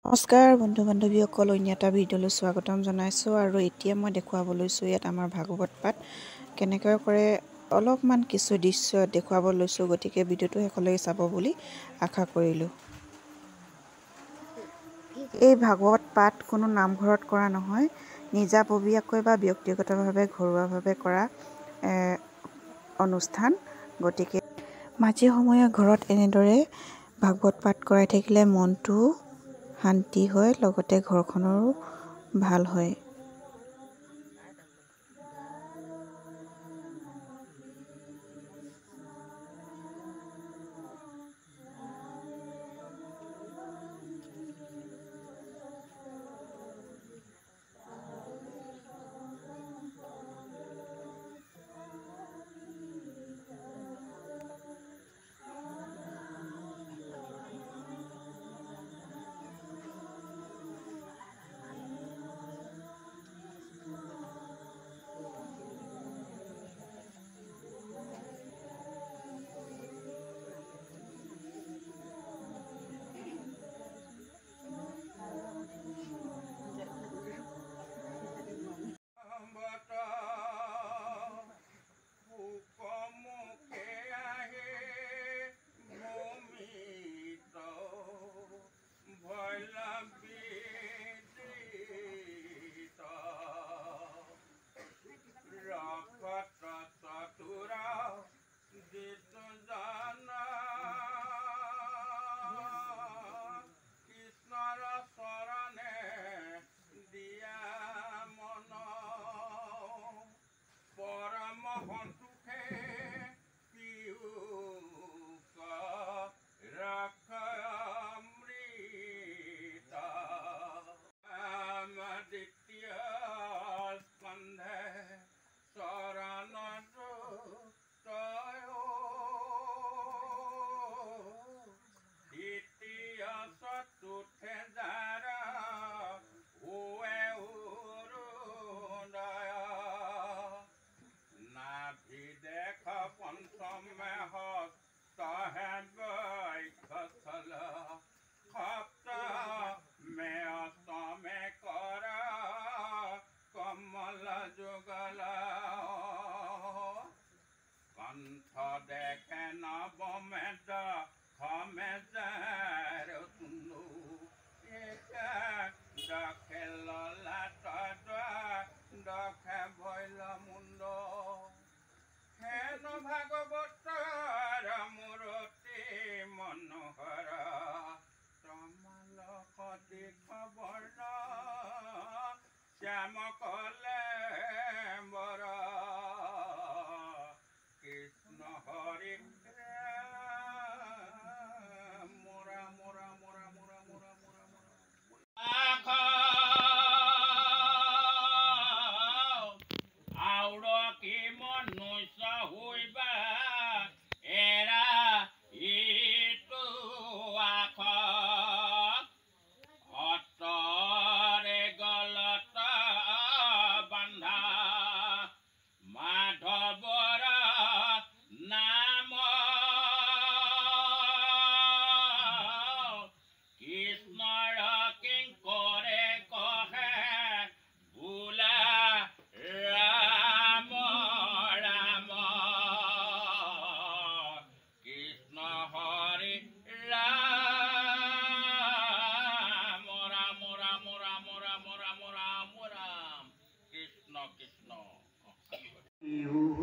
নমস্কাৰ বন্ধু বান্ধৱীসকল, অন্য এটা ভিডিঅ'লৈ স্বাগতম জনাইছোঁ। আৰু এতিয়া মই দেখুৱাব লৈছোঁ ইয়াত আমাৰ ভাগৱত পাঠ কেনেকৈ কৰে অলপমান কিছু দৃশ্য দেখুৱাব লৈছোঁ। গতিকে ভিডিঅ'টো শেষলৈকে চাব বুলি আশা কৰিলোঁ। এই ভাগৱত পাঠ কোনো নামঘৰত কৰা নহয়, নিজাববীয়াকৈ বা ব্যক্তিগতভাৱে ঘৰুৱাভাৱে কৰা অনুষ্ঠান। গতিকে মাজে সময়ে ঘৰত এনেদৰে ভাগৱত পাঠ কৰাই থাকিলে মনটো শান্তি হয়, লগতে ঘৰখনৰো ভাল হয়।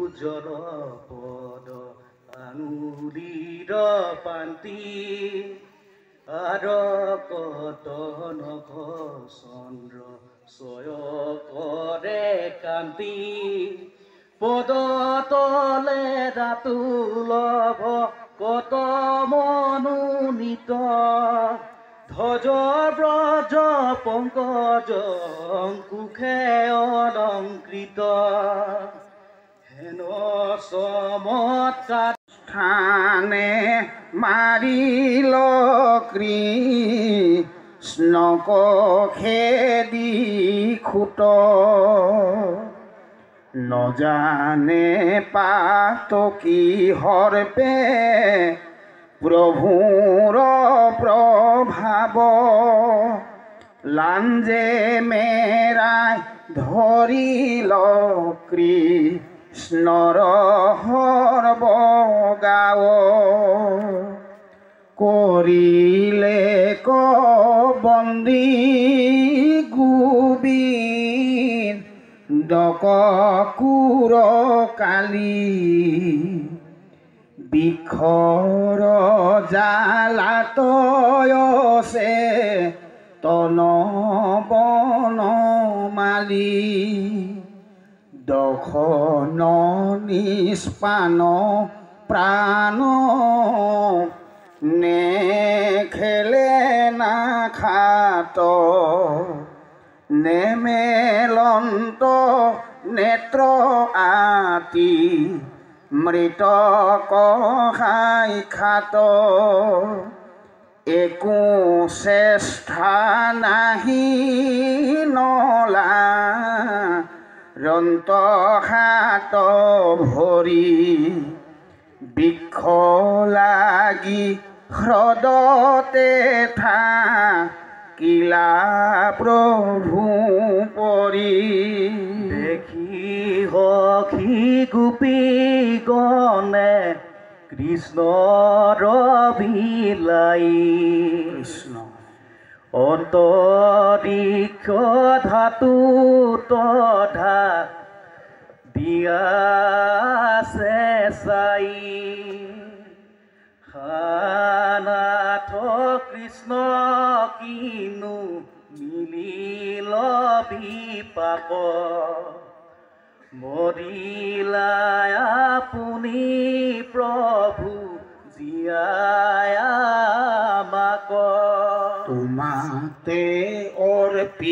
উজ্জ্বল পদ আঙুলিৰ পান্তি আৰকতন চন্দ্ৰ ছয় কৰে কান্তি পদতলে ৰাতুলভ কত মনোনীত ধ্বজ ব্ৰজ পংকজ কুখে অলংকৃত হেন চমৎকাৰ স্থানে মাৰিল কৃষ্ণক খেদি খুট নজানে পাত কিহৰ পে প্ৰভুৰ প্ৰভাৱ লাঞ্জে মেৰাই ধৰিল কৃষ্ণৰ সৰ্বগাৱ কৰিলে বন্দী গোবিন্দ কুৰ কালি বিষৰ জালাতয়ছে তন বন মালি দখন নিষ্পান প্ৰাণ নেখেলে নাখাত নেমেলন্ত নেত্ৰ আতি মৃত কহাই খাত একো চেষ্টা নাহি নলা ৰন্ত হাত ভৰি বৃক্ষ লাগি হ্ৰদতে থাকিলা প্ৰভু পৰি দেখি সখী গোপী গণে কৃষ্ণৰ বিলাই কৃষ্ণ অন্তৰীক্ষ ধাতু তথা দিয়াছে চাই নাথ কৃষ্ণ কিনো মিলিল বিপাক মৰিলাই আপুনি প্ৰভু জীয়াই আমাক তোমাতে অৰ্পি